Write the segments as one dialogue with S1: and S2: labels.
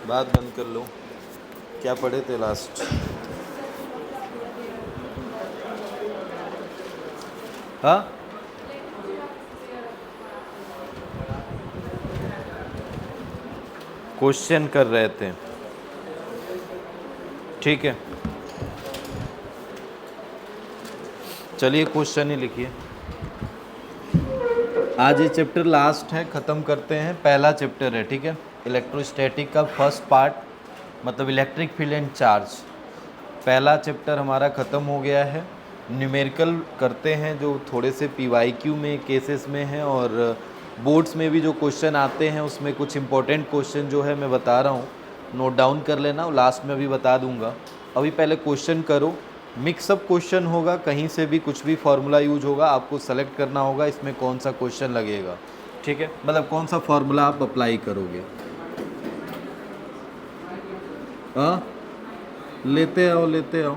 S1: बात बंद कर लो। क्या पढ़े थे लास्ट? हाँ, क्वेश्चन कर रहे थे, ठीक है। चलिए क्वेश्चन ही लिखिए। आज ये चैप्टर लास्ट है, ख़त्म करते हैं। पहला चैप्टर है, ठीक है, इलेक्ट्रोस्टैटिक का फर्स्ट पार्ट, मतलब इलेक्ट्रिक फील्ड एंड चार्ज। पहला चैप्टर हमारा ख़त्म हो गया है। न्यूमेरिकल करते हैं जो थोड़े से पीवाईक्यू में केसेस में हैं, और बोर्ड्स में भी जो क्वेश्चन आते हैं उसमें कुछ इंपॉर्टेंट क्वेश्चन जो है मैं बता रहा हूँ, नोट डाउन कर लेना, लास्ट में भी बता दूंगा। अभी पहले क्वेश्चन करो। मिक्सअप क्वेश्चन होगा, कहीं से भी कुछ भी फार्मूला यूज होगा, आपको सेलेक्ट करना होगा इसमें कौन सा क्वेश्चन लगेगा, ठीक है, मतलब कौन सा फार्मूला आप अप्लाई करोगे। हाँ, लेते आओ लेते आओ।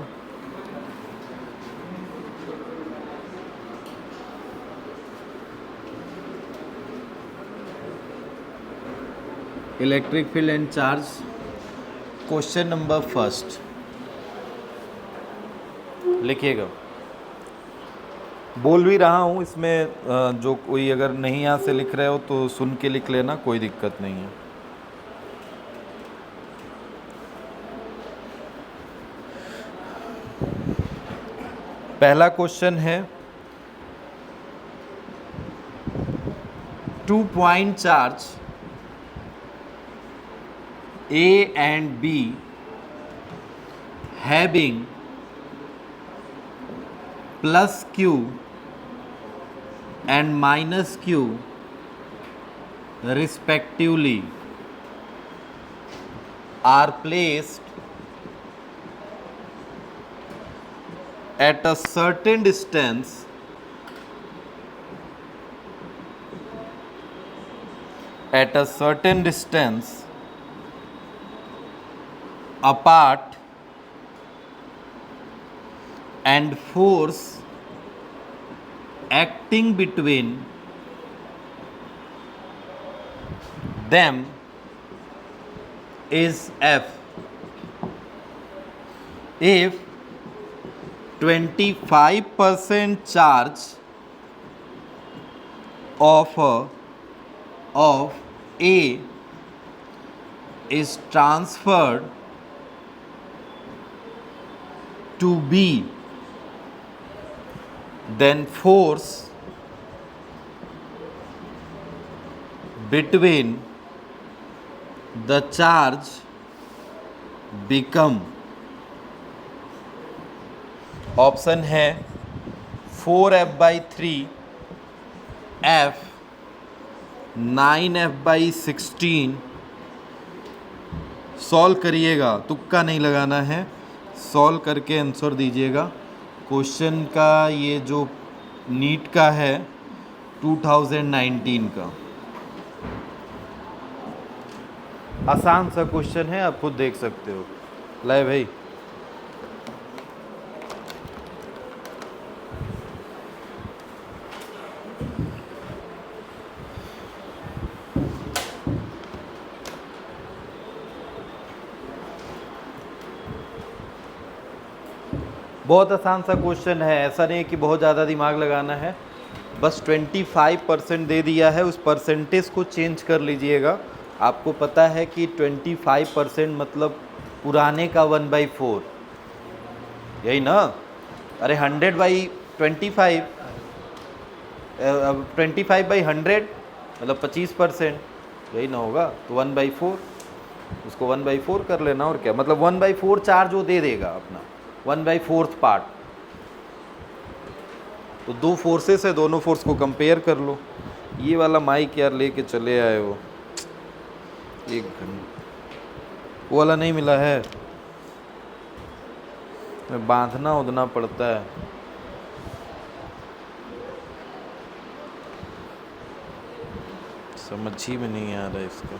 S1: Electric field and charge, question number first लिखिएगा। बोल भी रहा हूँ इसमें, जो कोई अगर नहीं यहाँ से लिख रहे हो तो सुन के लिख लेना, कोई दिक्कत नहीं है। पहला क्वेश्चन है, 2 point charge A and B having plus Q and minus Q respectively are placed at a certain distance apart, and force acting between them is F. If 25% charge of A is transferred to B, then force between the charge become, option है 4F/3, F, 9F/16। Solve करिएगा, तुक्का नहीं लगाना है, solve करके answer दीजिएगा। Question का ये जो नीट का है 2019 का, आसान सा क्वेश्चन है, आप खुद देख सकते हो। लाए भाई, बहुत आसान सा क्वेश्चन है, ऐसा नहीं कि बहुत ज़्यादा दिमाग लगाना है। बस 25% दे दिया है, उस परसेंटेज को चेंज कर लीजिएगा। आपको पता है कि 25% मतलब पुराने का 1/4, यही ना। अरे 100/25, 25/100 मतलब 25%, यही ना होगा। तो 1/4, उसको 1/4 कर लेना, और क्या मतलब 1/4 चार्ज वो दे देगा अपना 1/4 पार्ट। तो दो फोर्सेस है, दोनों फोर्स को कंपेयर कर लो। ये वाला माइक यार लेके चले आए हो, 1 घंटा वो वाला नहीं मिला है, बांधना उधना पड़ता है। समझ ही में नहीं आ रहा इसका।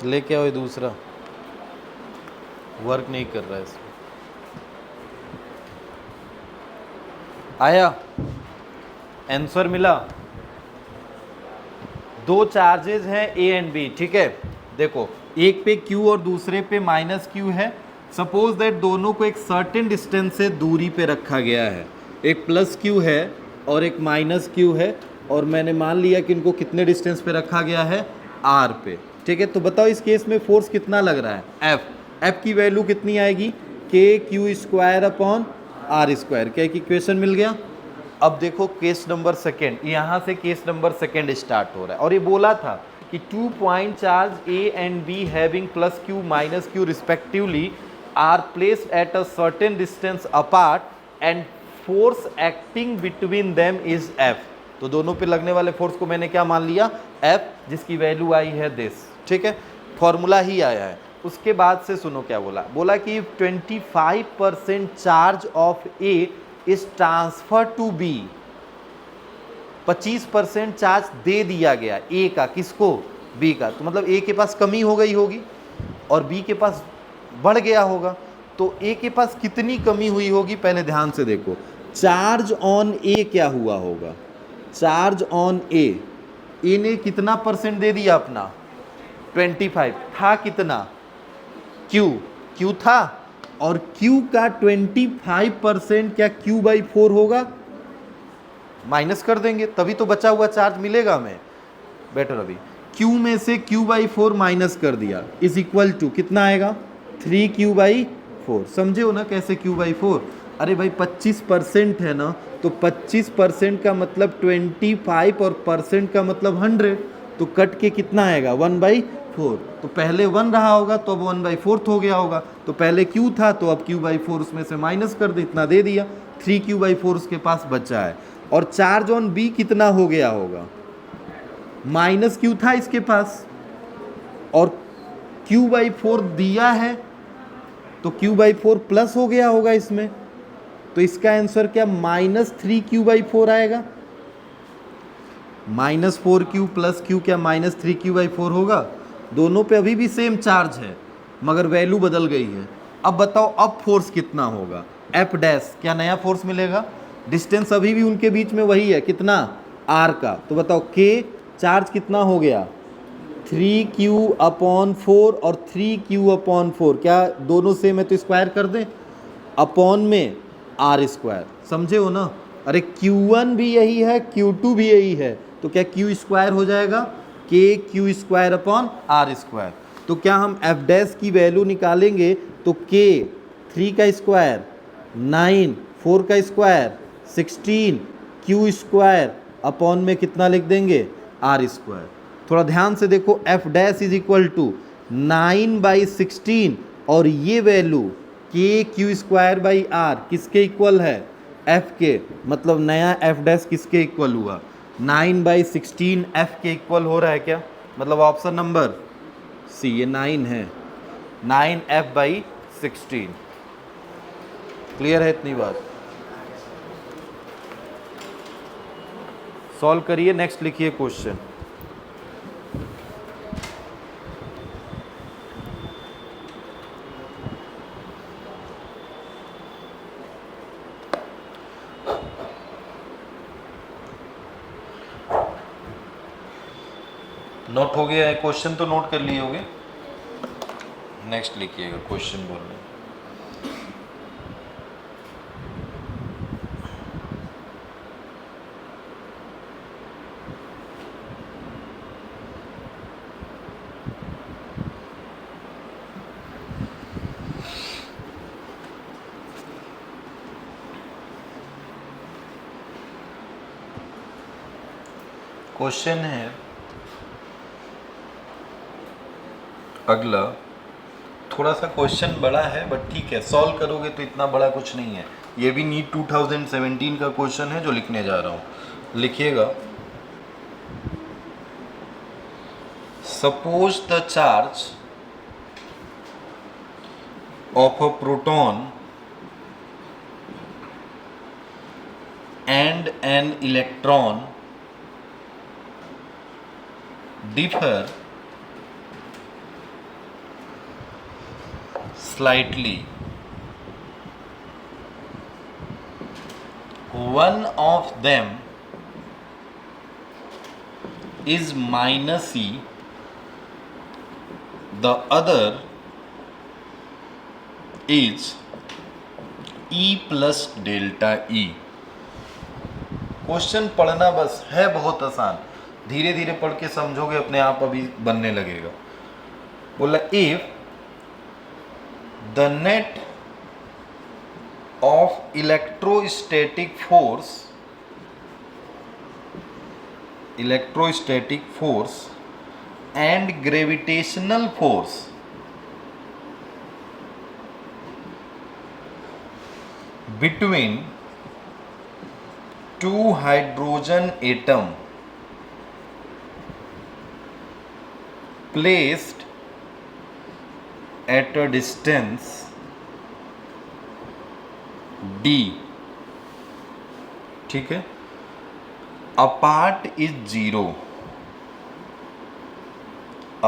S1: लेके आओ ये दूसरा, वर्क नहीं कर रहा है इसमें। आया आंसर मिला। दो चार्जेज हैं ए एंड बी, ठीक है। देखो एक पे Q और दूसरे पे -Q है। सपोज दैट दोनों को एक सर्टेन डिस्टेंस से दूरी पे रखा गया है, एक +Q है और एक -Q है, और मैंने मान लिया कि इनको कितने डिस्टेंस पे रखा गया है, R पे, ठीक है। तो बताओ इस केस में फोर्स कितना लग रहा है, F की वैल्यू कितनी आएगी, KQ²/R²। क्या इक्वेशन मिल गया। अब देखो केस नंबर सेकेंड, यहाँ से केस नंबर सेकेंड स्टार्ट हो रहा है, और ये बोला था कि 2 point charge A and B having +Q -Q respectively are placed at a certain distance apart and force acting between them is F। तो दोनों पे लगने वाले फोर्स को मैंने क्या मान लिया, F, जिसकी वैल्यू आई है दिस, ठीक है। फॉर्मूला ही आया है। उसके बाद से सुनो क्या बोला, बोला कि 25% charge of A is transfer to B, 25% charge दे दिया गया A का, किसको, B का। तो मतलब A के पास कमी हो गई होगी और B के पास बढ़ गया होगा। तो A के पास कितनी कमी हुई होगी, पहले ध्यान से देखो। चार्ज ऑन A क्या हुआ होगा, चार्ज ऑन A ने कितना परसेंट दे दिया अपना, 25 था, कितना Q था, और Q का 25% क्या Q/4 होगा, माइनस कर देंगे तभी तो बचा हुआ चार्ज मिलेगा हमें। बेटर अभी Q में से Q/4 माइनस कर दिया इज इक्वल टू कितना आएगा, 3Q/4। समझे हो ना कैसे Q/4। अरे भाई 25% है ना, तो 25% का मतलब 25 और परसेंट का मतलब 100, तो कट के कितना आएगा, 1/4। तो पहले 1 रहा होगा तो अब 1/4 हो गया होगा। तो पहले Q था तो अब Q/4 उसमें से माइनस कर दे, इतना दे दिया, 3Q/4 उसके पास बचा है। और चार्ज ऑन B कितना हो गया होगा, -Q था इसके पास और Q/4 दिया है, तो Q/4 प्लस हो गया होगा इसमें। तो इसका आंसर क्या, -3Q/4 आएगा। -4Q + Q क्या -3Q/4 होगा। दोनों पे अभी भी सेम चार्ज है मगर वैल्यू बदल गई है। अब बताओ अब फोर्स कितना होगा, F', क्या नया फोर्स मिलेगा। डिस्टेंस अभी भी उनके बीच में वही है, कितना, R का। तो बताओ K चार्ज कितना हो गया, 3Q/4 और 3Q/4, क्या दोनों सेम है तो स्क्वायर कर दें, अपॉन में R²। समझे हो ना। अरे Q1 भी यही है, Q2 भी यही है, तो क्या Q² हो जाएगा, KQ²/R²। तो क्या हम F' की वैल्यू निकालेंगे तो K 3 का स्क्वायर 9, 4 का स्क्वायर 16, Q² अपॉन में कितना लिख देंगे, R²। थोड़ा ध्यान से देखो, F' इज इक्वल टू 9/16 और ये वैल्यू KQ²/R किसके इक्वल है, F के। मतलब नया F' किसके इक्वल हुआ, 9/16 F के इक्वल हो रहा है क्या। मतलब ऑप्शन नंबर सी, ये 9 है, 9F/16। क्लियर है इतनी बात। सॉल्व करिए, नेक्स्ट लिखिए क्वेश्चन। नोट हो गया है क्वेश्चन, तो नोट कर लिए होगे। नेक्स्ट लिखिएगा क्वेश्चन बोल रहे हैं। क्वेश्चन है अगला, थोड़ा सा क्वेश्चन बड़ा है बट ठीक है, सॉल्व करोगे तो इतना बड़ा कुछ नहीं है। ये भी नीट 2017 का क्वेश्चन है जो लिखने जा रहा हूँ। लिखिएगा, suppose the charge of a proton and an electron differ slightly. One of them is minus E, the other is E plus delta E. Question पढ़ना बस है बहुत आसान, धीरे धीरे पढ़ के समझोगे अपने आप अभी बनने लगेगा। बोला if the net of electrostatic force and gravitational force between two hydrogen atom placed at a distance d, ठीक है, apart is 0,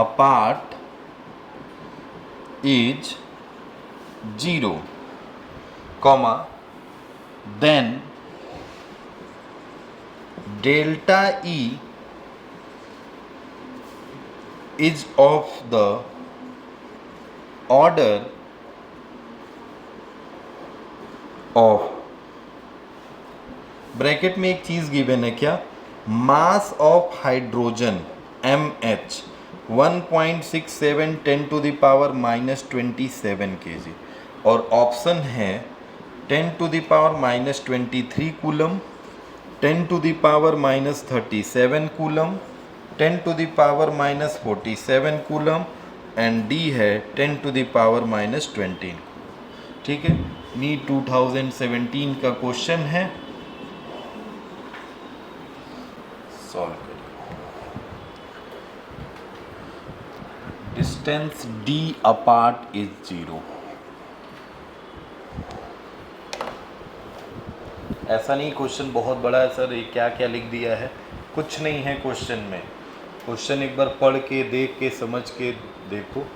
S1: apart is 0, comma, then delta E is of the order of, bracket में एक चीज given है क्या, मास of hydrogen MH 1.67 10 to the power minus 27 kg, और option है 10 to the power minus 23 coulomb, 10 to the power minus 37 coulomb, 10 to the power minus 47 coulomb and D है 10 to the power minus 20। ठीक है, NEET 2017 का question है, solve करिए। Distance D apart is 0। ऐसा नहीं क्वेश्चन बहुत बड़ा है सर, ये क्या क्या लिख दिया है, कुछ नहीं है क्वेश्चन में। क्वेश्चन एक बार पढ़ के देख के समझ के देखो।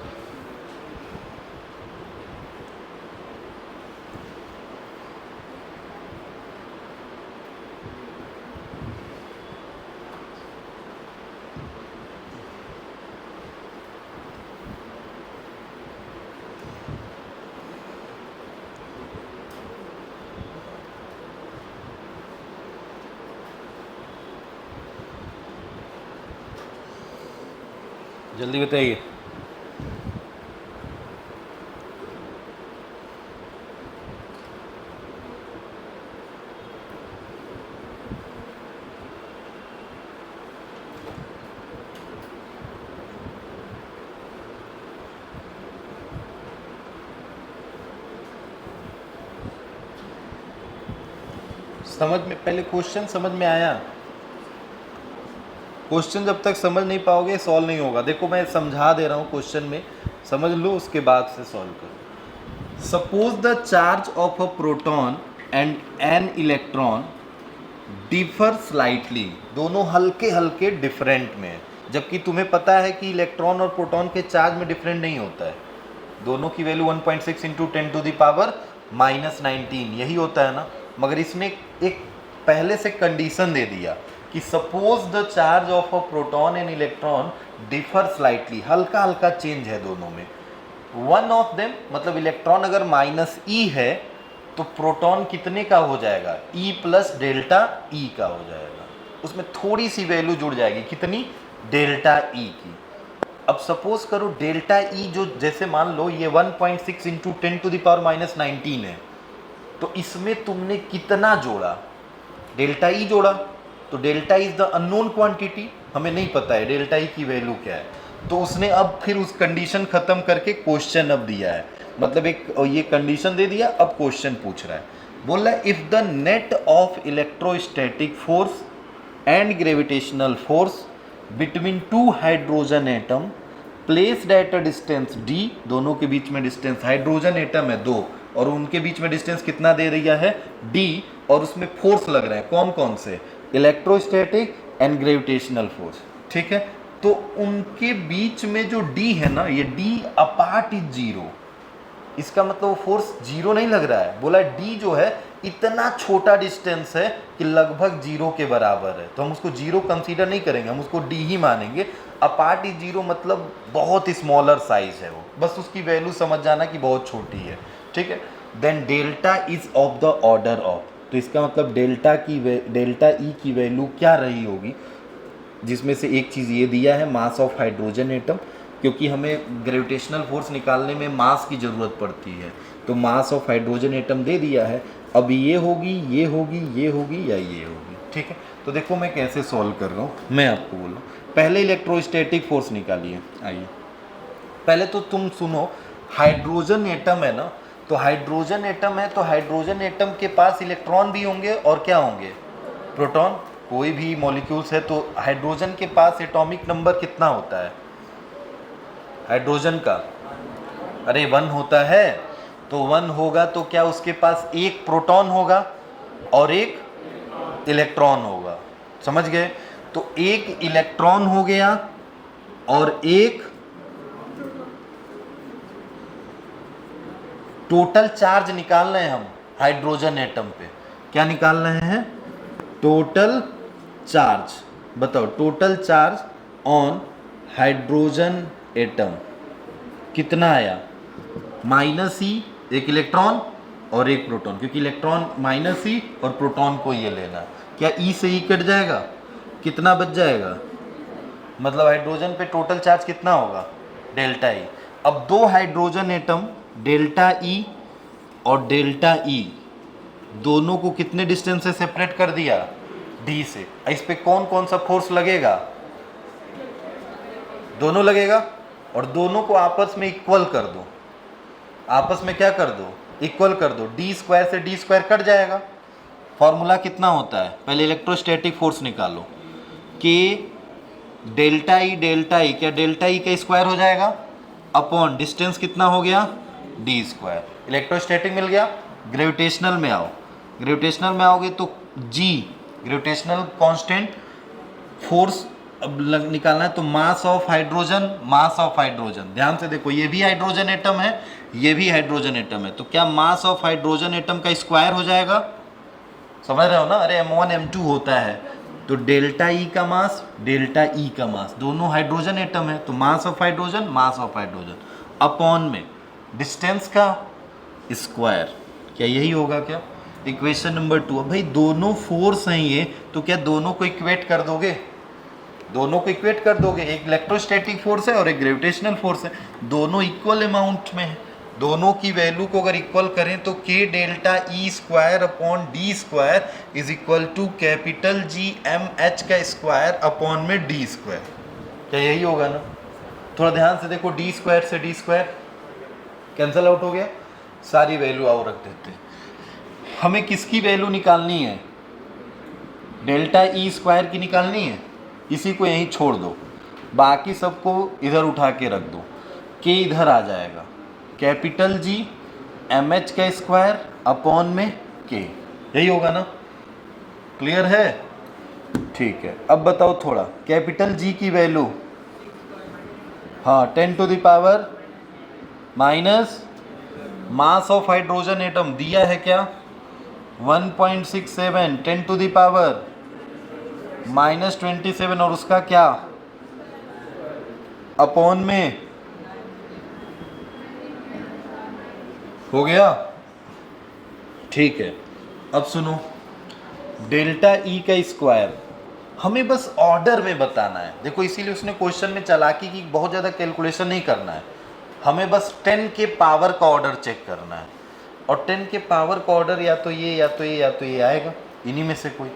S1: जल्दी बताइए। समझ में, पहले क्वेश्चन समझ में आया? क्वेश्चन जब तक समझ नहीं पाओगे सॉल्व नहीं होगा। देखो मैं समझा दे रहा हूँ, क्वेश्चन में समझ लो उसके बाद से सॉल्व करो। Suppose the charge of a proton and an electron differ slightly, दोनों हल्के हल्के डिफरेंट में, जबकि तुम्हें पता है कि इलेक्ट्रॉन और प्रोटॉन के चार्ज में डिफरेंट नहीं होता है, दोनों की value 1.6 into 10 to the power minus 19 यही होता है ना। मगर इसने एक पहले से कंडीशन दे दिया कि suppose the charge of a proton and electron differ slightly, हल्का हल्का चेंज है दोनों में। वन ऑफ देम मतलब इलेक्ट्रॉन अगर माइनस ई है तो प्रोटॉन कितने का हो जाएगा, ई प्लस डेल्टा ई का हो जाएगा, उसमें थोड़ी सी वैल्यू जुड़ जाएगी, कितनी, डेल्टा ई की। अब सपोज करो डेल्टा ई जो, जैसे मान लो ये 1.6 into 10 to the power minus 19 है, तो इसमें तुमने कितना जोड़ा, डेल्टा ई जोड़ा, तो delta is the unknown quantity, हमें नहीं पता है डेल्टा ई की वैल्यू क्या है। तो उसने अब फिर उस कंडीशन खत्म करके क्वेश्चन अब दिया है, मतलब एक ये कंडीशन दे दिया, अब क्वेश्चन पूछ रहा है। बोल रहा है if the net of electrostatic force and gravitational force between two hydrogen atom placed at a distance D, दोनों के बीच में डिस्टेंस, हाइड्रोजन एटम है दो और उनके बीच में डिस्टेंस कितना दे दिया है, डी, और उसमें फोर्स लग रहे हैं कौन कौन से, इलेक्ट्रोस्टैटिक एंड ग्रेविटेशनल फोर्स। ठीक है, तो उनके बीच में जो डी है ना, ये डी अपार्ट इज 0, इसका मतलब वो फोर्स जीरो नहीं लग रहा है, बोला डी जो है इतना छोटा डिस्टेंस है कि लगभग जीरो के बराबर है, तो हम उसको जीरो कंसीडर नहीं करेंगे, हम उसको डी ही मानेंगे। अपार्ट इज जीरो मतलब बहुत स्मॉलर साइज है वो, बस उसकी वैल्यू समझ जाना कि बहुत छोटी है, ठीक है। Then delta is of the order of, तो इसका मतलब डेल्टा ई की वैल्यू क्या रही होगी, जिसमें से एक चीज़ ये दिया है मास ऑफ हाइड्रोजन एटम, क्योंकि हमें ग्रेविटेशनल फोर्स निकालने में मास की ज़रूरत पड़ती है, तो मास ऑफ हाइड्रोजन एटम दे दिया है। अब ये होगी, ये होगी, ये होगी या ये होगी, ठीक है। तो देखो मैं कैसे सॉल्व कर रहा हूँ, मैं आपको बोल रहा हूँ। पहले इलेक्ट्रोस्टैटिक फोर्स निकालिए, आइए। पहले तो तुम सुनो, हाइड्रोजन एटम है ना, तो हाइड्रोजन एटम है तो हाइड्रोजन एटम के पास इलेक्ट्रॉन भी होंगे और क्या होंगे, प्रोटॉन। कोई भी मॉलिक्यूल्स है तो हाइड्रोजन के पास एटॉमिक नंबर कितना होता है हाइड्रोजन का, अरे 1 होता है, तो 1 होगा तो क्या उसके पास एक प्रोटॉन होगा और एक इलेक्ट्रॉन होगा, समझ गए। तो एक इलेक्ट्रॉन हो गया और एक टोटल चार्ज निकाल रहे हैं हम हाइड्रोजन एटम पे, क्या निकाल रहे हैं, टोटल चार्ज। बताओ total charge on hydrogen atom कितना आया, माइनस ई, एक इलेक्ट्रॉन और एक प्रोटॉन, क्योंकि इलेक्ट्रॉन माइनस ई और प्रोटॉन को ये लेना, क्या ई से ई कट जाएगा, कितना बच जाएगा, मतलब हाइड्रोजन पे टोटल चार्ज कितना होगा, डेल्टा ई। अब दो हाइड्रोजन एटम डेल्टा ई और डेल्टा ई दोनों को कितने डिस्टेंस से सेपरेट कर दिया, डी से। इस पे कौन कौन सा फोर्स लगेगा, दोनों लगेगा, और दोनों को आपस में इक्वल कर दो, आपस में क्या कर दो, इक्वल कर दो, डी स्क्वायर से डी स्क्वायर कट जाएगा। फॉर्मूला कितना होता है, पहले इलेक्ट्रोस्टैटिक फोर्स निकालो, के डेल्टा ई, क्या डेल्टा ई का स्क्वायर हो जाएगा अपॉन डिस्टेंस कितना हो गया, डी स्क्वायर। इलेक्ट्रोस्टैटिक मिल गया। ग्रेविटेशनल में आओ, ग्रेविटेशनल में आओगे तो जी ग्रेविटेशनल कांस्टेंट फोर्स अब निकालना है, तो मास of hydrogen, mass of hydrogen, ध्यान से देखो ये भी हाइड्रोजन एटम है, ये भी हाइड्रोजन एटम है, तो क्या मास ऑफ हाइड्रोजन एटम का स्क्वायर हो जाएगा, समझ रहे हो ना, अरे m1 m2 होता है, तो डेल्टा ई का मास, डेल्टा ई का मास, दोनों हाइड्रोजन एटम है, तो मास of hydrogen, mass of hydrogen upon में डिस्टेंस का स्क्वायर, क्या यही होगा क्या, इक्वेशन नंबर 2। अब भाई दोनों फोर्स हैं ये, तो क्या दोनों को इक्वेट कर दोगे, दोनों को इक्वेट कर दोगे, एक इलेक्ट्रोस्टैटिक फोर्स है और एक ग्रेविटेशनल फोर्स है, दोनों इक्वल अमाउंट में है, दोनों की वैल्यू को अगर इक्वल करें तो K delta E square upon D square is equal to capital G M H का स्क्वायर अपॉन में डी स्क्वायर, क्या यही होगा ना। थोड़ा ध्यान से देखो, डी स्क्वायर से डी स्क्वायर कैंसल आउट हो गया, सारी वैल्यू आओ रख देते हैं। हमें किसकी वैल्यू निकालनी है, डेल्टा ई स्क्वायर की निकालनी है, इसी को यहीं छोड़ दो, बाकी सबको इधर उठा के रख दो, के इधर आ जाएगा, कैपिटल जी एम एच का स्क्वायर अपॉन में के, यही होगा ना, क्लियर है, ठीक है। अब बताओ थोड़ा, कैपिटल जी की वैल्यू, हाँ 10 to the power minus mass of hydrogen atom दिया है क्या 1.67, 10 टू द पावर माइनस 27, और उसका क्या अपॉन में, हो गया, ठीक है। अब सुनो, डेल्टा ई का स्क्वायर हमें बस ऑर्डर में बताना है, देखो इसीलिए उसने क्वेश्चन में चालाकी की, बहुत ज़्यादा कैलकुलेशन नहीं करना है, हमें बस 10 के पावर का ऑर्डर चेक करना है, और 10 के पावर का ऑर्डर या तो ये या तो ये या तो ये आएगा, इन्हीं में से कोई,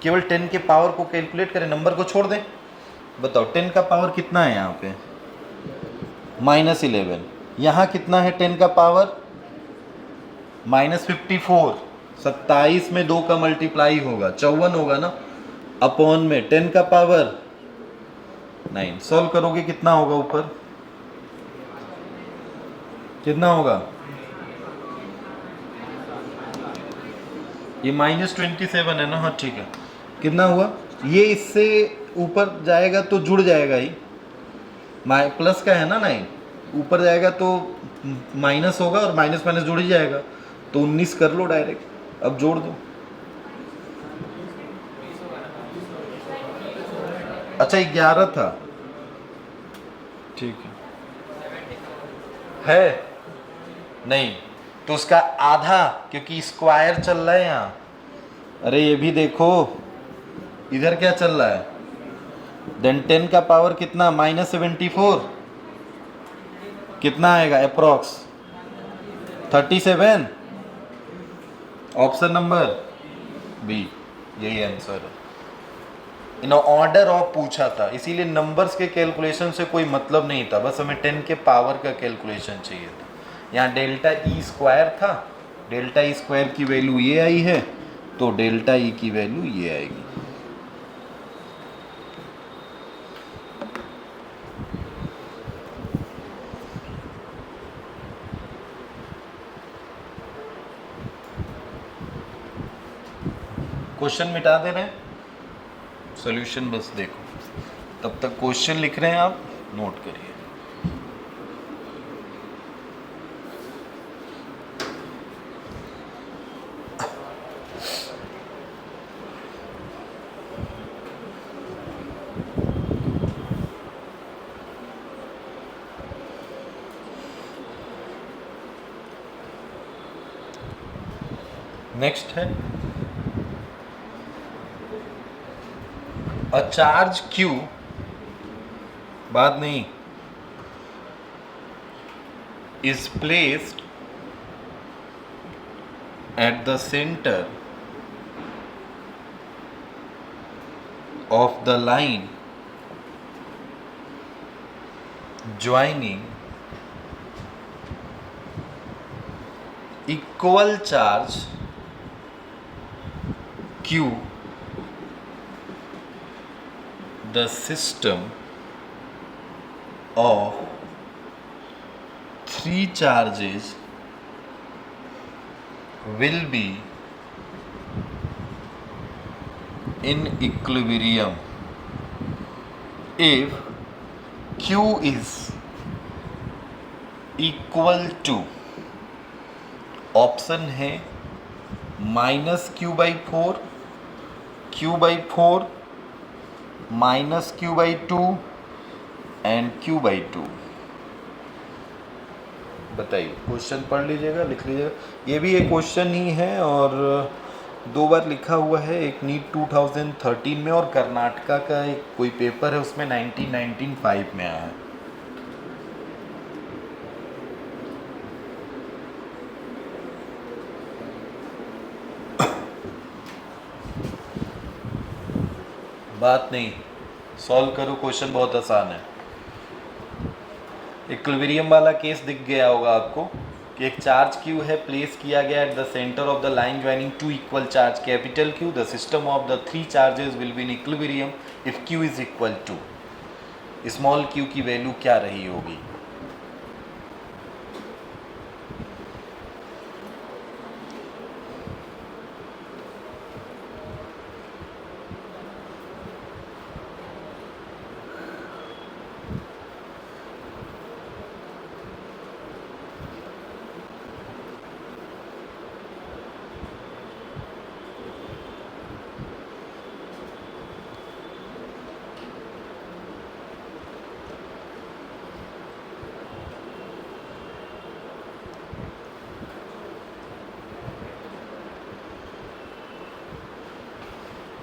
S1: केवल 10 के पावर को कैलकुलेट करें, नंबर को छोड़ दें। बताओ 10 का पावर कितना है यहाँ पे, -11, यहाँ कितना है 10 का पावर -54, 27 में 2 का मल्टीप्लाई होगा 54 होगा ना, अपॉन में 10 का पावर 9, सॉल्व करोगे कितना होगा, ऊपर कितना होगा, ये -27 है ना, हाँ ठीक है, कितना हुआ, ये इससे ऊपर जाएगा तो जुड़ जाएगा ही, प्लस का है ना 9, ऊपर जाएगा तो माइनस होगा और माइनस माइनस जुड़ ही जाएगा, तो 19 कर लो डायरेक्ट, अब जोड़ दो। अच्छा 11 था, ठीक है नहीं तो उसका आधा, क्योंकि स्क्वायर चल रहा है यहाँ। अरे ये भी देखो इधर क्या चल रहा है, देन 10 का पावर कितना, -74, कितना आएगा अप्रोक्स 37। ऑप्शन नंबर बी यही आंसर है। इन ऑर्डर ऑफ पूछा था, इसीलिए नंबर्स के कैलकुलेशन से कोई मतलब नहीं था, बस हमें 10 के पावर का कैलकुलेशन चाहिए था। यहाँ डेल्टा ई स्क्वायर था, डेल्टा ई स्क्वायर की वैल्यू ये आई है, तो डेल्टा ई की वैल्यू ये आएगी। क्वेश्चन मिटा दे रहे हैं, सॉल्यूशन बस देखो, तब तक क्वेश्चन लिख रहे हैं आप नोट करिए। नेक्स्ट है अ चार्ज क्यू, बात नहीं, is placed at the center of the line joining equal charge Q, the system of three charges will be in equilibrium if Q is equal to, option है -Q/4, Q/4, -Q/2 and Q/2। बताइए, question पढ़ लीजिएगा, लिख लीजिएगा। ये भी एक question ही है और 2 बार लिखा हुआ है, एक नीट 2013 में और कर्नाटका का एक कोई पेपर है उसमें 1995 में आया है। बात नहीं, सॉल्व करो, क्वेश्चन बहुत आसान है। इक्विलिब्रियम वाला केस दिख गया होगा आपको कि एक चार्ज क्यू है, प्लेस किया गया at the centre of the line joining two equal charge capital Q, the system of the three charges will be in equilibrium if Q is equal to, small Q की value क्या रही होगी।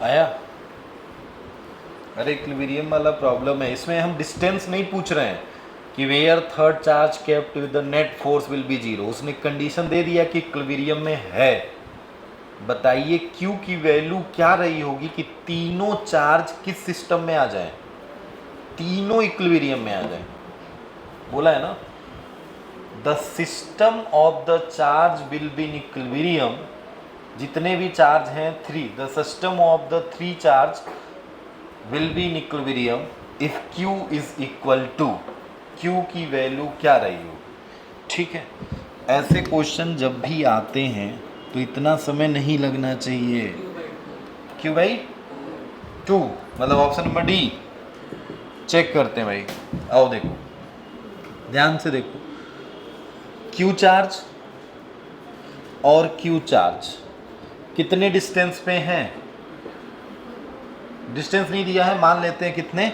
S1: आया? अरे equilibrium वाला problem है, इसमें हम डिस्टेंस नहीं पूछ रहे हैं कि where third charge kept with the net force will be zero, उसने कंडीशन दे दिया कि इक्विलिब्रियम में है। बताइए क्यू की वैल्यू क्या रही होगी कि तीनों चार्ज किस सिस्टम में आ जाए, तीनों इक्विलिब्रियम में आ जाए। बोला है ना, the system of the charge will be in equilibrium, जितने भी चार्ज हैं 3, the system of the 3 charge will be in equilibrium if Q is equal to, Q की वैल्यू क्या रही हो। ठीक है, ऐसे क्वेश्चन जब भी आते हैं तो इतना समय नहीं लगना चाहिए। क्यों भाई? 2 मतलब ऑप्शन नंबर डी। चेक करते हैं भाई, आओ देखो, ध्यान से देखो, क्यू चार्ज और क्यू चार्ज कितने डिस्टेंस पे हैं? डिस्टेंस नहीं दिया है, मान लेते हैं कितने,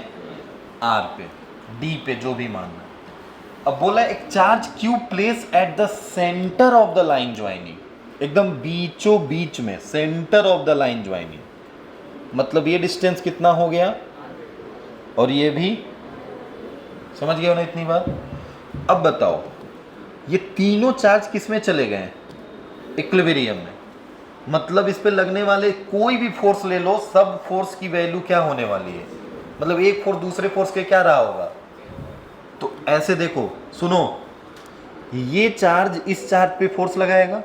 S1: आर पे, डी पे, जो भी मानना है। अब बोला एक charge Q place at the centre of the line joining, एकदम बीचों बीच में, centre of the line joining, मतलब ये डिस्टेंस कितना हो गया, और ये भी, समझ गए हो ना इतनी बात। अब बताओ ये तीनों चार्ज किस में चले गए? इक्विलिब्रियम में, मतलब इस पे लगने वाले कोई भी फोर्स ले लो, सब फोर्स की वैल्यू क्या होने वाली है, मतलब एक फोर्स दूसरे फोर्स के क्या रहा होगा। तो ऐसे देखो, सुनो, ये चार्ज इस चार्ज पे फोर्स लगाएगा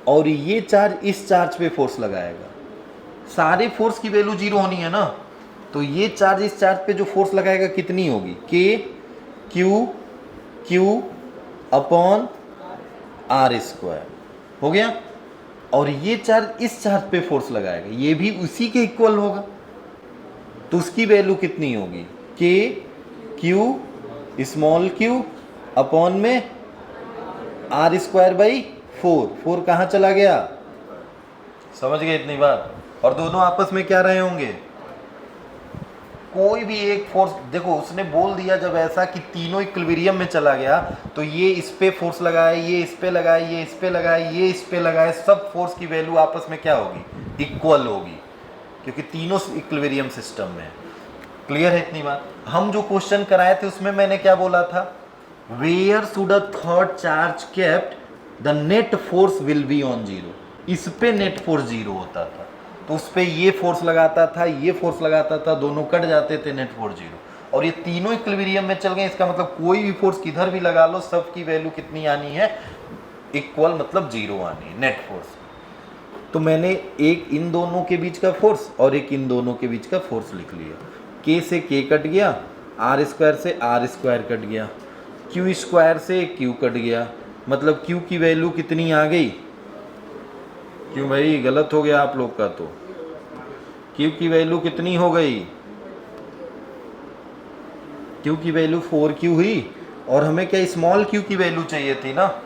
S1: और ये चार्ज इस चार्ज पे फोर्स लगाएगा, सारे फोर्स की वैल्यू जीरो होनी है ना। तो ये चार्ज इस चार्ज पे जो फोर्स लगाएगा कितनी होगी, K Q Q upon R square, हो गया। और ये चार्ज इस चार्ज पे फोर्स लगाएगा, ये भी उसी के इक्वल होगा, तो उसकी वैल्यू कितनी होगी, K Q small Q upon में आर स्क्वायर बाई 4, 4 कहाँ चला गया, समझ गए इतनी बात। और दोनों आपस में क्या रहे होंगे, कोई भी एक फोर्स, देखो उसने बोल दिया जब ऐसा कि तीनों इक्विलिब्रियम में चला गया, तो ये इस पे फोर्स लगाए, ये इस पे लगाए, ये इस पे लगाए, ये इस पे लगाए, सब फोर्स की वैल्यू आपस में क्या होगी, इक्वल होगी, क्योंकि तीनों इक्विलिब्रियम सिस्टम में। क्लियर है इतनी बात। हम जो क्वेश्चन कराए थे उसमें मैंने क्या बोला था, where should a third charge kept the net force will be on zero, इस पे नेट फोर्स जीरो होता था, तो उस पर ये फोर्स लगाता था, ये फोर्स लगाता था, दोनों कट जाते थे, नेट फोर्स जीरो। और ये तीनों इक्विलिब्रियम में चल गए, इसका मतलब कोई भी फोर्स किधर भी लगा लो, सब की वैल्यू कितनी आनी है, इक्वल, मतलब जीरो आनी है, नेट फोर्स। तो मैंने एक इन दोनों के बीच का फोर्स और एक इन दोनों के बीच का फोर्स लिख लिया, के से के कट गया, आर स्क्वायर से आर स्क्वायर कट गया, क्यू स्क्वायर से क्यू कट गया, मतलब क्यू की वैल्यू कितनी आ गई, क्यों भाई गलत हो गया आप लोग का, तो क्यू की वैल्यू कितनी हो गई, क्यू की वैल्यू 4Q हुई, और हमें क्या स्मॉल क्यू की वैल्यू चाहिए थी ना,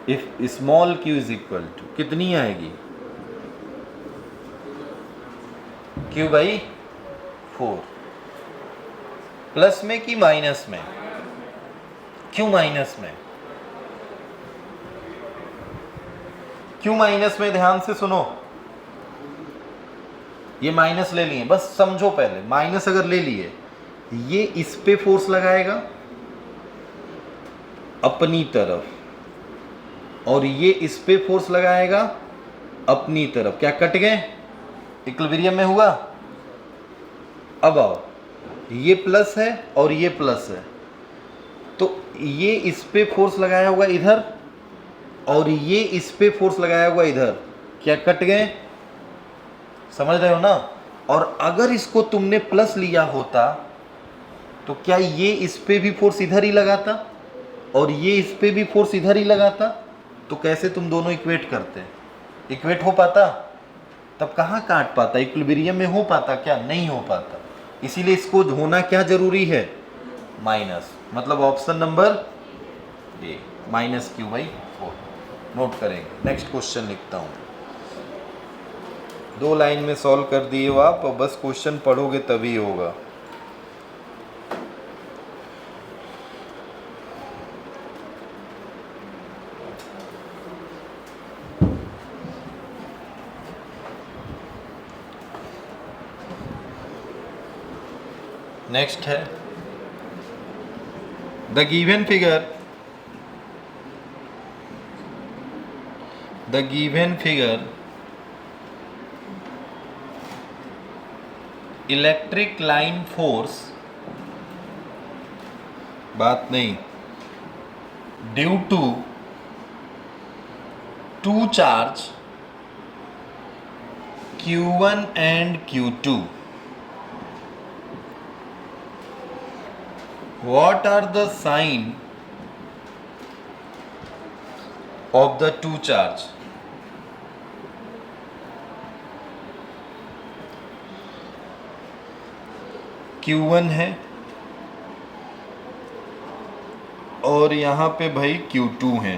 S1: if small Q is equal to कितनी आएगी, क्यू बाई 4, प्लस में कि माइनस में, क्यू माइनस में, क्यू माइनस में, ध्यान से सुनो, ये माइनस ले लिए, बस समझो पहले, माइनस अगर ले लिए, ये इस पे फोर्स लगाएगा अपनी तरफ, और ये इस पे फोर्स लगाएगा अपनी तरफ, क्या कट गए, इक्विलिब्रियम में हुआ। अब आओ, ये प्लस है और ये प्लस है, तो ये इस पे फोर्स लगाया हुआ इधर, और ये इस पे फोर्स लगाया हुआ इधर, क्या कट गए, समझ रहे हो ना। और अगर इसको तुमने प्लस लिया होता तो क्या ये इस पे भी फोर्स इधर ही लगाता और ये इस पे भी फोर्स इधर ही लगाता, तो कैसे तुम दोनों इक्वेट करते, इक्वेट हो पाता, तब कहाँ काट पाता, इक्विलिब्रियम में हो पाता, क्या नहीं हो पाता। इसीलिए इसको होना क्या जरूरी है, माइनस, मतलब option number A, minus Q by 4, note करेंगे। नेक्स्ट क्वेश्चन लिखता हूँ, 2 लाइन में सॉल्व कर दिए हो आप, और बस क्वेश्चन पढ़ोगे तभी होगा। नेक्स्ट है the given figure electric line force, बात नहीं, due to two charge Q1 and Q2, what are the sign of the two charge, Q1 है और यहाँ पे भाई Q2 है।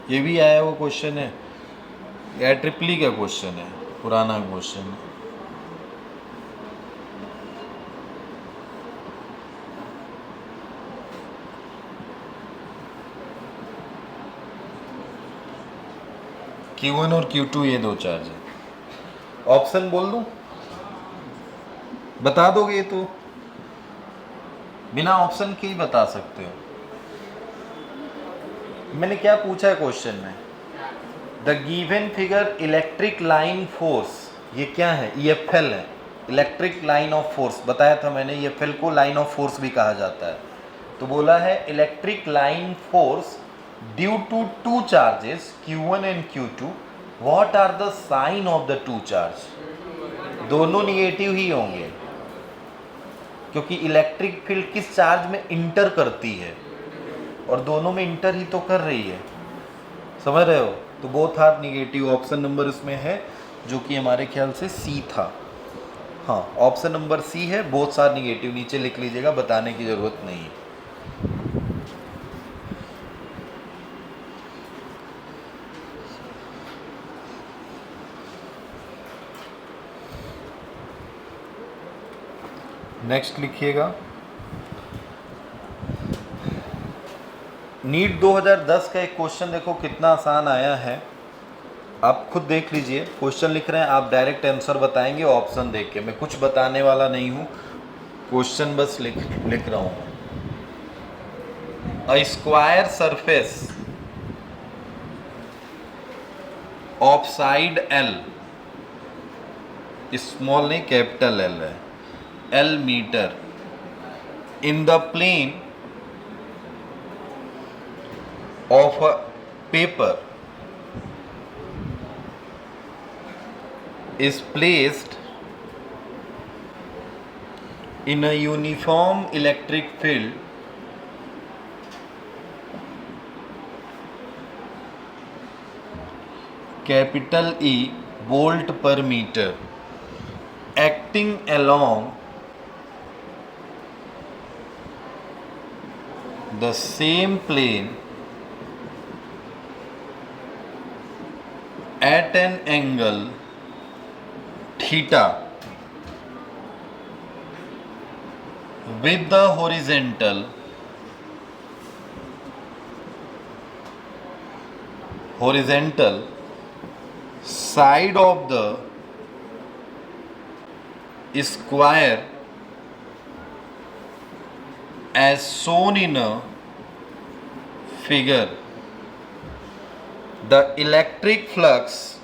S1: ये भी आया वो क्वेश्चन है, या ट्रिपली का क्वेश्चन है, पुराना क्वेश्चन है। Q1 और Q2 ये दो चार्ज है। ऑप्शन बोल दूं, बता दोगे ये तो, बिना ऑप्शन के ही बता सकते हो। मैंने क्या पूछा है क्वेश्चन में, the given figure electric line force, ये क्या है, EFL है, इलेक्ट्रिक लाइन ऑफ फोर्स। बताया था मैंने EFL को लाइन ऑफ फोर्स भी कहा जाता है। तो बोला है electric line force due to two charges Q1 and Q2, what are the sign of the two charge. दोनों निगेटिव ही होंगे, क्योंकि इलेक्ट्रिक फील्ड किस चार्ज में इंटर करती है, और दोनों में इंटर ही तो कर रही है, समझ रहे हो। तो both are negative. Option number इसमें है जो कि हमारे ख्याल से सी था। हाँ, ऑप्शन नंबर सी है, बोथ आर निगेटिव। नीचे लिख लीजिएगा, बताने की जरूरत नहीं है। नेक्स्ट लिखिएगा, नीट 2010 का एक क्वेश्चन देखो कितना आसान आया है, आप खुद देख लीजिए। क्वेश्चन लिख रहे हैं, आप डायरेक्ट आंसर बताएंगे ऑप्शन देख के। मैं कुछ बताने वाला नहीं हूँ, क्वेश्चन बस लिख रहा हूँ। A square surface of side L, small नहीं कैपिटल L है, L metre, in the plane of a paper is placed in a uniform electric field capital E volt per meter acting along the same plane at an angle theta with the horizontal side of the square as shown in a figure. The electric flux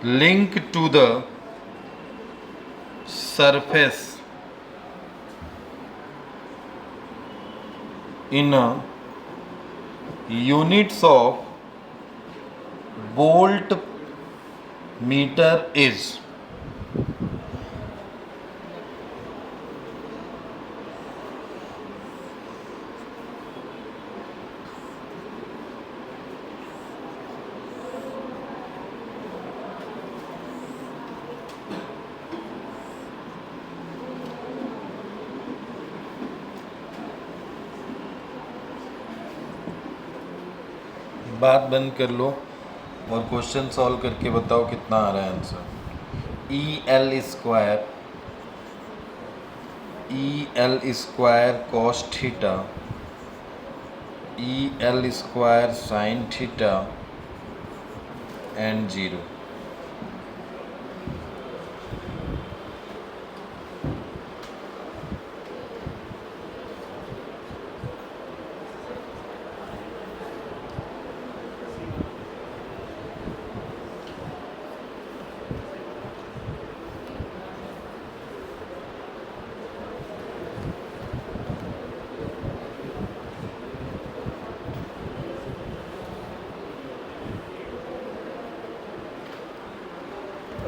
S1: linked to the surface in a units of volt meter is. बात बंद कर लो और question solve करके बताओ कितना आ रहा है answer. EL square cos theta, EL square sine theta and 0।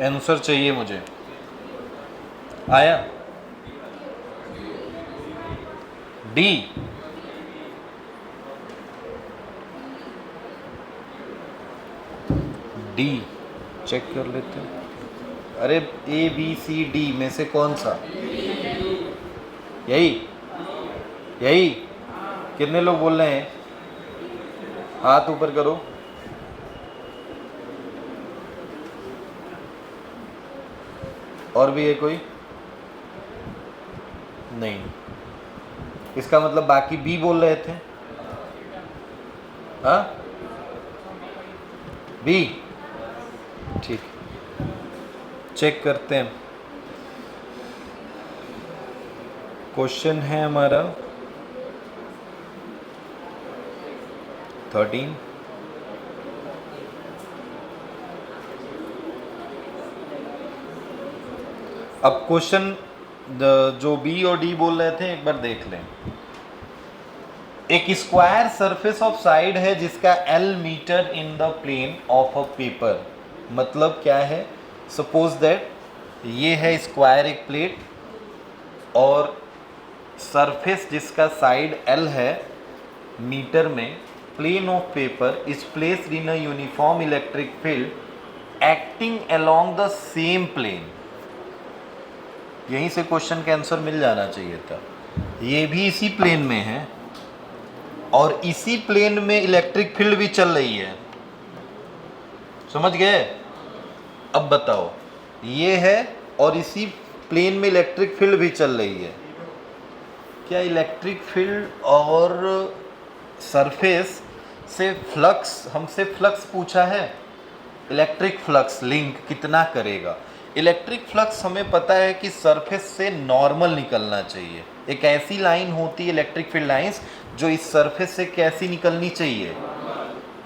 S1: Answer चाहिए मुझे, आया डी। डी चेक कर लेते हैं। अरे ए बी सी डी में से कौन सा? यही यही। कितने लोग बोल रहे हैं? हाथ ऊपर करो। और भी है कोई? नहीं। इसका मतलब बाकी बी बोल रहे थे। हाँ, बी। ठीक, चेक करते हैं। क्वेश्चन है हमारा 13। अब क्वेश्चन जो बी और डी बोल रहे थे एक बार देख लें। एक स्क्वायर सरफेस ऑफ साइड है जिसका L metre in the plane of a paper. मतलब क्या है? सपोज दैट ये है स्क्वायर एक प्लेट और सरफेस जिसका साइड L है मीटर में, plane of paper is placed in a uniform electric field acting along the same plane. यहीं से क्वेश्चन का आंसर मिल जाना चाहिए था। ये भी इसी प्लेन में है और इसी प्लेन में इलेक्ट्रिक फील्ड भी चल रही है। समझ गए? अब बताओ, ये है और इसी प्लेन में इलेक्ट्रिक फील्ड भी चल रही है। क्या इलेक्ट्रिक फील्ड और सरफेस से फ्लक्स, हमसे फ्लक्स पूछा है, इलेक्ट्रिक फ्लक्स लिंक कितना करेगा? इलेक्ट्रिक फ्लक्स हमें पता है कि सरफेस से नॉर्मल निकलना चाहिए। एक ऐसी लाइन होती है इलेक्ट्रिक फील्ड लाइंस जो इस सरफेस से कैसी निकलनी चाहिए?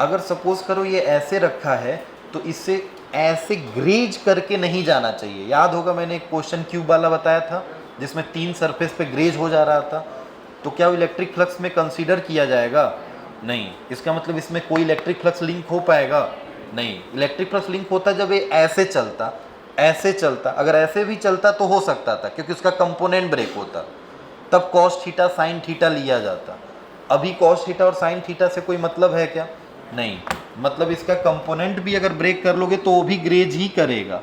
S1: अगर सपोज करो ये ऐसे रखा है तो इससे ऐसे ग्रेज करके नहीं जाना चाहिए। याद होगा मैंने एक क्वेश्चन क्यूब वाला बताया था जिसमें 3 सरफेस पे ग्रेज हो जा रहा था। तो क्या वो इलेक्ट्रिक फ्लक्स में कंसीडर किया जाएगा? नहीं। इसका मतलब इसमें कोई इलेक्ट्रिक फ्लक्स लिंक हो पाएगा? नहीं। इलेक्ट्रिक फ्लक्स लिंक होता जब ये ऐसे चलता, ऐसे चलता। अगर ऐसे भी चलता तो हो सकता था क्योंकि उसका कंपोनेंट ब्रेक होता, तब कॉस थीटा साइन थीटा लिया जाता। अभी कॉस थीटा और साइन थीटा से कोई मतलब है क्या? नहीं। मतलब इसका कंपोनेंट भी अगर ब्रेक कर लोगे तो वो भी ग्रेज ही करेगा,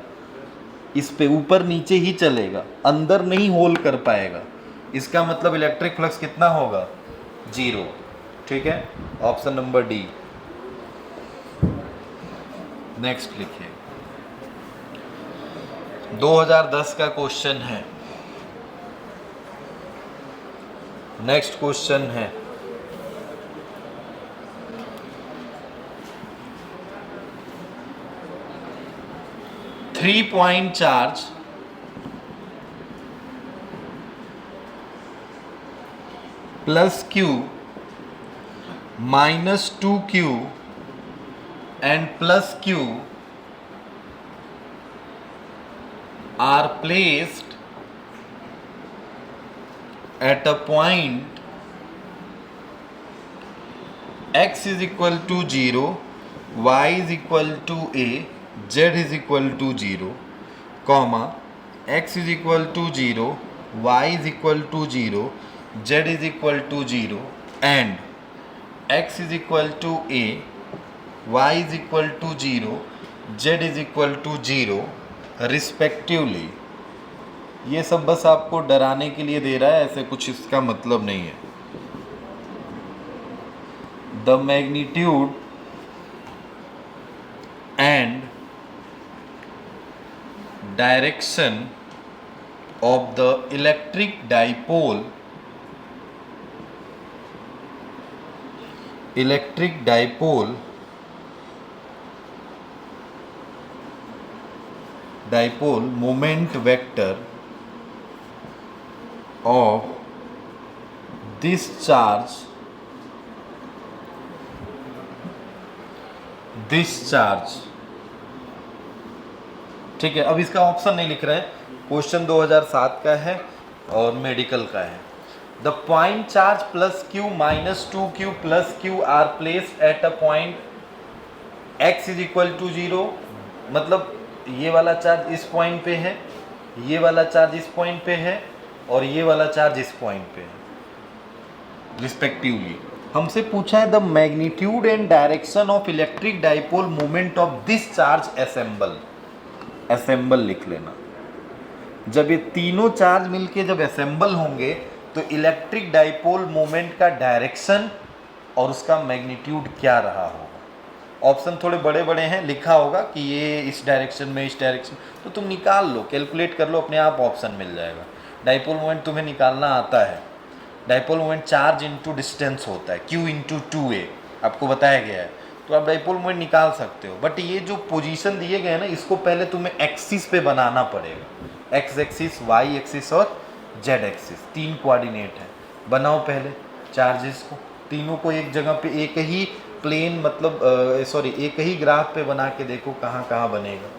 S1: इस पे ऊपर नीचे ही चलेगा, अंदर नहीं होल कर पाएगा। इसका मतलब इलेक्ट्रिक फ्लक्स कितना होगा? 0। ठीक है, ऑप्शन नंबर डी। नेक्स्ट लिखिए, 2010 का क्वेश्चन है। नेक्स्ट क्वेश्चन है 3 point charge plus Q minus 2Q and plus Q are placed at a point x is equal to 0, y is equal to a, z is equal to 0, comma x is equal to 0, y is equal to 0, z is equal to 0 and x is equal to a, y is equal to 0, z is equal to 0 respectively. ये सब बस आपको डराने के लिए दे रहा है, ऐसे कुछ इसका मतलब नहीं है। The magnitude and direction of the electric dipole dipole moment vector of this charge ठीक है। अब इसका ऑप्शन नहीं लिख रहे हैं, क्वेश्चन 2007 का है और मेडिकल का है। The point charge plus Q minus 2Q plus Q are placed at a point x is equal to 0। मतलब ये वाला चार्ज इस पॉइंट पे है, ये वाला चार्ज इस पॉइंट पे है और ये वाला चार्ज इस पॉइंट पे है रिस्पेक्टिवली। हमसे पूछा है the magnitude and direction of electric dipole moment of this charge assemble. Assemble लिख लेना। जब ये तीनों चार्ज मिलके जब असेंबल होंगे तो इलेक्ट्रिक डाइपोल मोमेंट का डायरेक्शन और उसका मैग्नीट्यूड क्या रहा होगा। ऑप्शन थोड़े बड़े बड़े हैं, लिखा होगा कि ये इस डायरेक्शन में, इस डायरेक्शन, तो तुम निकाल लो, कैलकुलेट कर लो, अपने आप ऑप्शन मिल जाएगा। डाइपोल मोमेंट तुम्हें निकालना आता है। Dipole moment charge into distance होता है, Q इंटू 2A आपको बताया गया है, तो आप डाइपोल मोमेंट निकाल सकते हो। बट ये जो पोजीशन दिए गए हैं ना, इसको पहले तुम्हें एक्सिस पे बनाना पड़ेगा। एक्स एक्सिस, वाई एक्सिस और जेड एक्सिस, 3 कोऑर्डिनेट है। बनाओ पहले चार्जेस को, तीनों को एक जगह पे एक ही प्लेन, मतलब सॉरी एक ही ग्राफ पे बना के देखो कहाँ कहाँ बनेगा।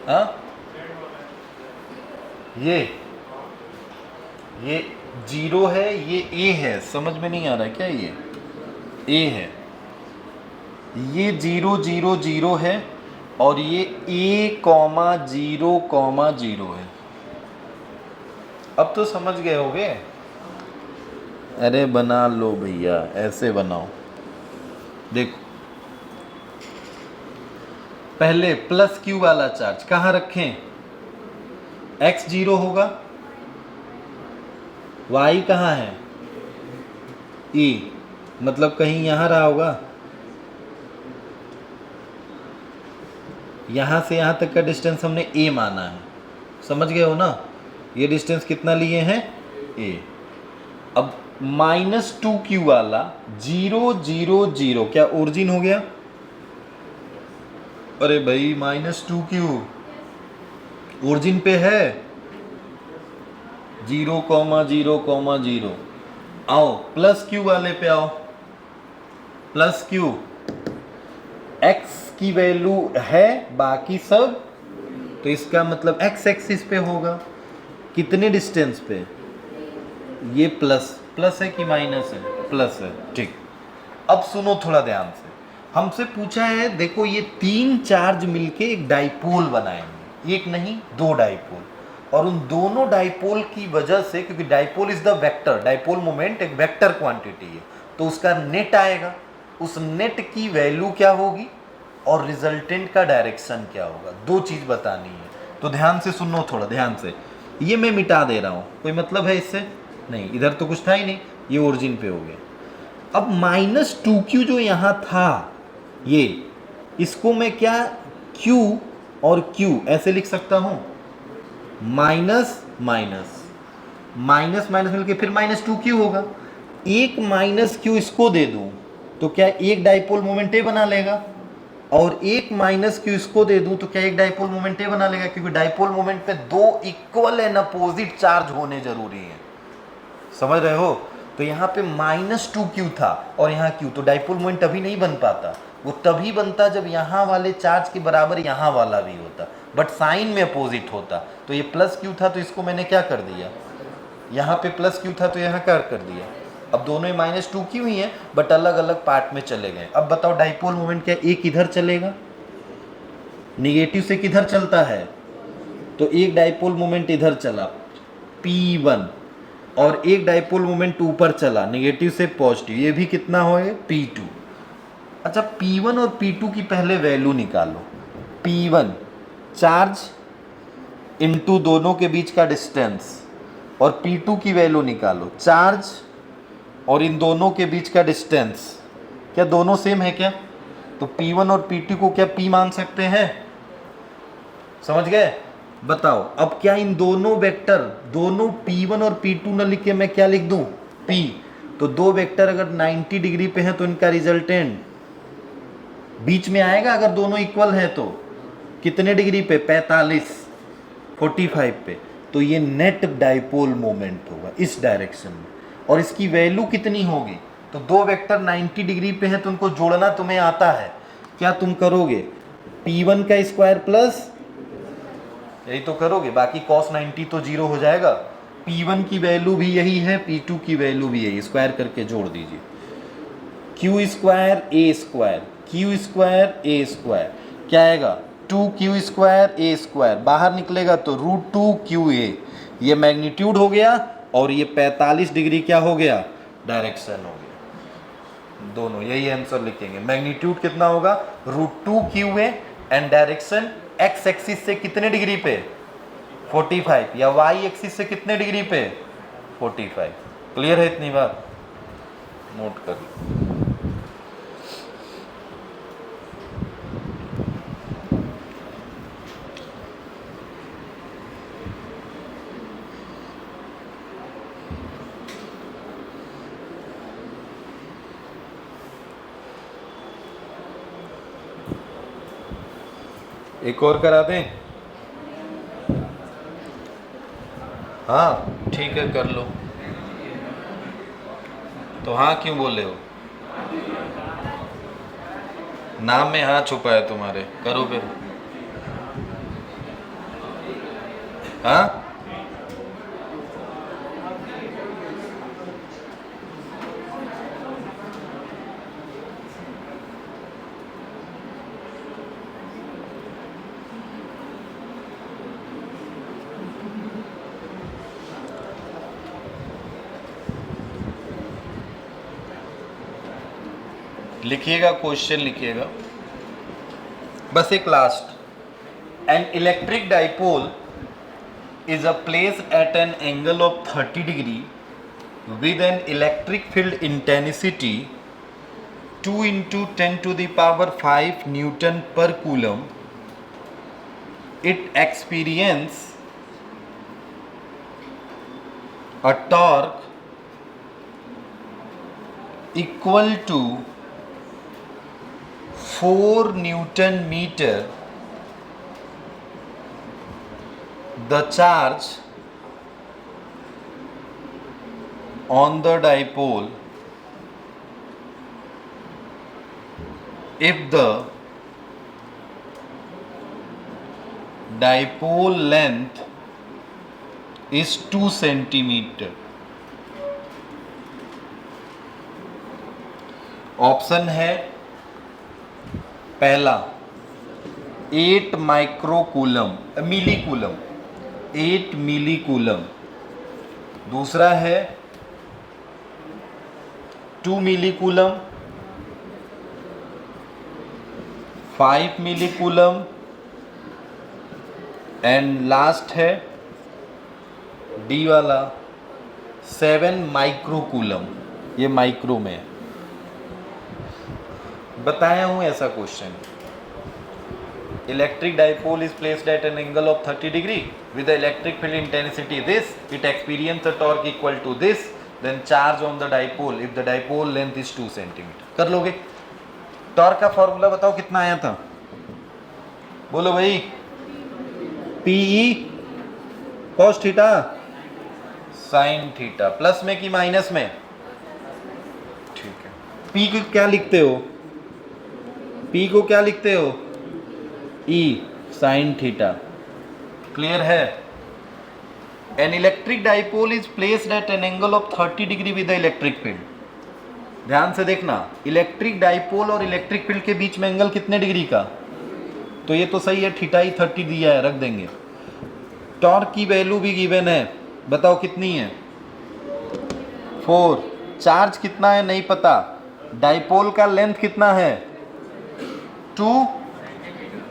S1: हाँ, ये 0 है, ये A है, समझ में नहीं आ रहा है क्या? ये A है, ये 0 0 0 है और ये A,0,0 है। अब तो समझ गए होगे। अरे बना लो भैया, ऐसे बनाओ। देखो पहले प्लस Q वाला चार्ज कहाँ रखें? X 0 होगा, Y कहाँ है? E, मतलब कहीं यहाँ रहा होगा। यहाँ से यहाँ तक का डिस्टेंस हमने A माना है, समझ गए हो ना? ये डिस्टेंस कितना लिए हैं? A। अब -2Q वाला 0 0 0 क्या ओरिजिन हो गया? अरे भाई -2Q ओरिजिन पे है, 0, 0, 0। आओ प्लस Q वाले पे आओ। प्लस Q x की वैल्यू है, बाकी सब, तो इसका मतलब x एक्सिस पे होगा। कितने डिस्टेंस पे? ये प्लस है कि माइनस है? प्लस है, ठीक। अब सुनो थोड़ा ध्यान से, हमसे पूछा है, देखो ये 3 चार्ज मिलके एक डाइपोल बनाएंगे, एक नहीं 2 डाइपोल, और उन दोनों डाइपोल की वजह से, क्योंकि dipole is the vector, dipole moment एक वेक्टर क्वांटिटी है, तो उसका नेट आएगा। उस नेट की वैल्यू क्या होगी और रिजल्टेंट का डायरेक्शन क्या होगा, 2 चीज बतानी है। तो ध्यान से सुनो, थोड़ा ध्यान से। ये मैं मिटा दे रहा हूं, कोई मतलब है इससे? नहीं, इधर तो कुछ था ही नहीं, ये ओरिजिन पे हो गया। अब -2Q जो यहाँ था, ये इसको मैं क्या Q और Q ऐसे लिख सकता हूं, माइनस माइनस माइनस माइनस मिलके फिर -2Q होगा। एक -Q इसको दे दूं तो क्या एक डाइपोल मोमेंट A बना लेगा, और एक -Q इसको दे दूं तो क्या एक डाइपोल मोमेंट A बना लेगा, क्योंकि डाइपोल मोमेंट पे 2 इक्वल एंड अपोजिट चार्ज होने जरूरी है। समझ रहे हो? तो यहाँ पे -2Q था और यहाँ Q, तो डाइपोल मोमेंट अभी नहीं बन पाता, वो तभी बनता जब यहाँ वाले चार्ज के बराबर यहाँ वाला भी होता, बट साइन में अपोजिट होता। तो ये +Q था, तो इसको मैंने क्या कर दिया, यहाँ पे +Q था तो यहाँ क्या कर दिया। अब दोनों ही -2Q ही है, बट अलग अलग पार्ट में चले गए। अब बताओ डाइपोल मोमेंट क्या एक इधर चलेगा, निगेटिव से किधर चलता है, तो एक डाइपोल मोमेंट इधर चला P1, और एक डाइपोल मोमेंट ऊपर चला नेगेटिव से पॉजिटिव, ये भी कितना होगा P2। अच्छा, P1 और P2 की पहले वैल्यू निकालो। P1 चार्ज इनटू दोनों के बीच का डिस्टेंस, और P2 की वैल्यू निकालो, चार्ज और इन दोनों के बीच का डिस्टेंस। क्या दोनों सेम है क्या? तो P1 और P2 को क्या P मान सकते हैं? समझ गए? बताओ अब क्या इन दोनों वेक्टर, दोनों P1 और P2 न लिख के मैं क्या लिख दूं, P। तो 2 वेक्टर अगर 90 डिग्री पे हैं तो इनका रिजल्टेंट बीच में आएगा, अगर दोनों इक्वल है तो। कितने डिग्री पे? 45, 45 पे। तो ये नेट डाइपोल मोमेंट होगा इस डायरेक्शन में, और इसकी वैल्यू कितनी होगी? तो 2 वेक्टर 90 डिग्री पे हैं तो उनको जोड़ना तुम्हें आता है, क्या तुम करोगे? P1 का स्क्वायर प्लस, यही तो करोगे, बाकी cos 90 तो 0 हो जाएगा। P1 की वैल्यू भी यही है, P2 की वैल्यू भी यही, स्क्वायर करके जोड़ दीजिए। क्यू स्क्वायर ए स्क्वायर, क्यू स्क्वायर ए स्क्वायर क्या आएगा 2q स्क्वायर ए स्क्वायर, बाहर निकलेगा तो √2qa, ये मैग्नीट्यूड हो गया और ये 45 डिग्री क्या हो गया डायरेक्शन हो गया। दोनों यही आंसर लिखेंगे। मैग्नीट्यूड कितना होगा √2qa and direction x axis से कितने डिग्री पे 45 या वाई एक्सिस से कितने डिग्री पे 45। क्लियर है इतनी बात, नोट कर लो। एक और करा दें? हाँ ठीक है कर लो। तो हाँ क्यों बोले हो? नाम में हाँ छुपा है तुम्हारे, करो फिर। हाँ लिखिएगा, क्वेश्चन लिखिएगा बस एक last. An electric dipole is a place at an angle of 30 degree with an electric field intensity 2 into 10 to the power 5 Newton per coulomb. It experience a torque equal to 4 Newton meter. The charge on the dipole, if the dipole length is 2 centimeter. Option है पहला 8 microcoulomb मिलीकूलम, 8 मिलीकूलम। दूसरा है 2 मिलीकूलम, 5 मिलीकूलम and last है D वाला 7 microcoulomb. ये micro में है, बताया हूं ऐसा question. Electric dipole is placed at an angle of 30 degree with the electric field intensity this, it experience a torque equal to this, then charge on the dipole if the dipole length is 2 centimeter। कर लोगे? Torque का formula बताओ कितना आया था, बोलो भाई। PE cos theta sin theta, plus में कि माइनस में? ठीक है। P को क्या लिखते हो? P को क्या लिखते हो? E sin theta. क्लियर है? An electric dipole is placed at an angle of 30 degree with the electric field। ध्यान से देखना, इलेक्ट्रिक डाइपोल और इलेक्ट्रिक फील्ड के बीच में एंगल कितने डिग्री का? तो ये तो सही है, थीटा ही 30 दिया है, रख देंगे। टॉर्क की वैल्यू भी गिवन है, बताओ कितनी है? 4। चार्ज कितना है नहीं पता। डाइपोल का लेंथ कितना है? 2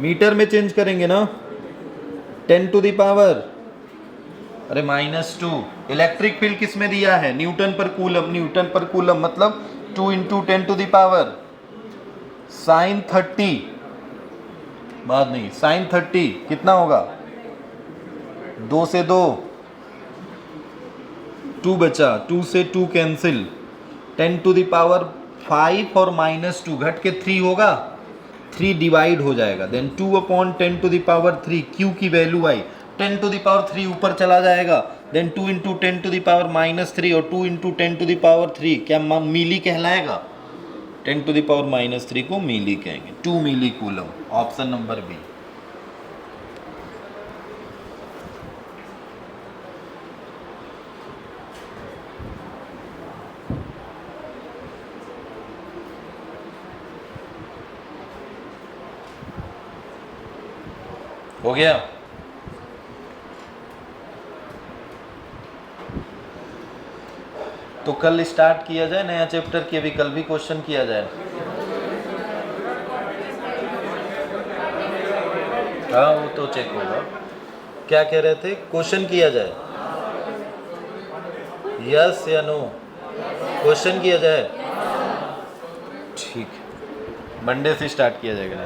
S1: मीटर में चेंज करेंगे ना, 10 टू द पावर अरे -2। इलेक्ट्रिक फील्ड किस में दिया है? न्यूटन पर कूलम, न्यूटन पर कूलम मतलब 2 into 10 to the power sign 30, बात नहीं, साइन 30 कितना होगा? 2 से 2 2 बचा, 2 से 2 कैंसिल, 10 टू द पावर 5 और -2 घट के 3 होगा, 3 डिवाइड हो जाएगा, then 2/10 to the power 3 Q की वैल्यू आई, 10 टू द पावर 3 ऊपर चला जाएगा, then 2 into 10 to the power -3 और 2 इंटू 10 टू द पावर 3 क्या मिली कहलाएगा? 10 टू द पावर -3 को मिली कहेंगे, 2 milli coulomb. Option number B. हो गया? तो कल स्टार्ट किया जाए नया चैप्टर की, अभी कल भी क्वेश्चन किया जाए। हाँ वो तो चेक होगा। क्या कह रहे थे, क्वेश्चन किया जाए? यस या नो? क्वेश्चन किया जाए? ठीक है, मंडे से स्टार्ट किया जाएगा।